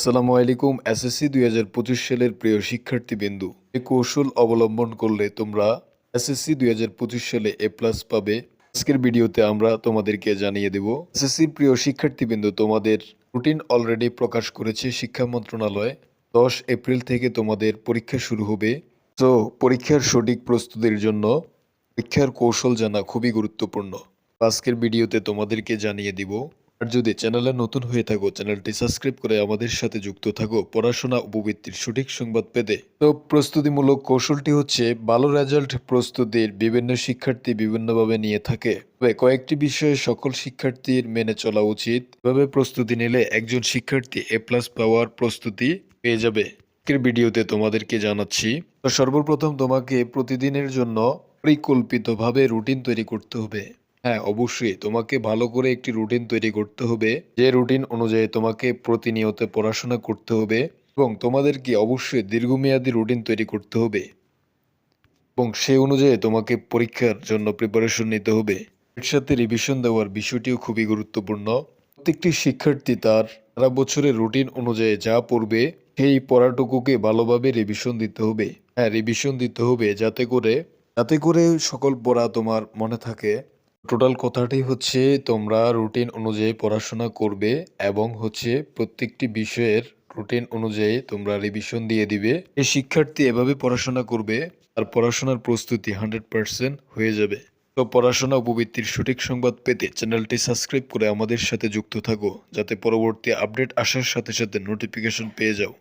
আসসালামু আলাইকুম। এসএসসি 2025 সালের প্রিয় শিক্ষার্থীবৃন্দু, এই কৌশল অবলম্বন করলে তোমরা এসএসসি 2025 সালে এ প্লাস পাবে। আজকের ভিডিওতে আমরা তোমাদেরকে জানিয়ে দেব এসএসসির প্রিয় শিক্ষার্থীবৃন্দু, তোমাদের রুটিন অলরেডি প্রকাশ করেছে শিক্ষা মন্ত্রণালয়। 10 এপ্রিল থেকে তোমাদের পরীক্ষা শুরু হবে। তো পরীক্ষার সঠিক প্রস্তুতির জন্য পরীক্ষার কৌশল জানা খুবই গুরুত্বপূর্ণ। আজকের ভিডিওতে তোমাদেরকে জানিয়ে দিব। আর যদি চ্যানেলে নতুন হয়ে থাকো, চ্যানেলটি সাবস্ক্রাইব করে আমাদের সাথে যুক্ত থাকো পড়াশোনা উপবৃত্তির সঠিক সংবাদ পেতে। তো প্রস্তুতিমূলক কৌশলটি হচ্ছে, ভালো রেজাল্ট প্রস্তুতির বিভিন্ন শিক্ষার্থী বিভিন্নভাবে নিয়ে থাকে, তবে কয়েকটি বিষয়ে সকল শিক্ষার্থীর মেনে চলা উচিত। এভাবে প্রস্তুতি নিলে একজন শিক্ষার্থী এ প্লাস পাওয়ার প্রস্তুতি পেয়ে যাবে। আজকের ভিডিওতে তোমাদেরকে জানাচ্ছি। তো সর্বপ্রথম তোমাকে প্রতিদিনের জন্য পরিকল্পিতভাবে রুটিন তৈরি করতে হবে। হ্যাঁ, অবশ্যই তোমাকে ভালো করে একটি রুটিন তৈরি করতে হবে, যে রুটিন অনুযায়ী তোমাকে প্রতিনিয়ত পড়াশোনা করতে হবে এবং তোমাদেরকে অবশ্যই দীর্ঘমেয়াদী রুটিন তৈরি করতে হবে এবং সেই অনুযায়ী তোমাকে পরীক্ষার জন্য প্রিপারেশন নিতে হবে। এর সাথে রিভিশন দেওয়ার বিষয়টিও খুবই গুরুত্বপূর্ণ। প্রত্যেকটি শিক্ষার্থী তার সারা বছরের রুটিন অনুযায়ী যা পড়বে সেই পড়াটুকুকে ভালোভাবে রিভিশন দিতে হবে। হ্যাঁ, রিভিশন দিতে হবে যাতে করে সকল পড়া তোমার মনে থাকে। টোটাল কথাটি হচ্ছে, তোমরা রুটিন অনুযায়ী পড়াশোনা করবে এবং প্রত্যেকটি বিষয়ের রুটিন অনুযায়ী তোমরা রিভিশন দিয়ে দিবে। এই শিক্ষার্থী এভাবে পড়াশোনা করবে, আর পড়াশোনার প্রস্তুতি 100% হয়ে যাবে। তো পড়াশোনা উপবৃত্তির সঠিক সংবাদ পেতে চ্যানেলটি সাবস্ক্রাইব করে আমাদের সাথে যুক্ত থাকো, যাতে পরবর্তী আপডেট আসার সাথে সাথে নোটিফিকেশন পেয়ে যাও।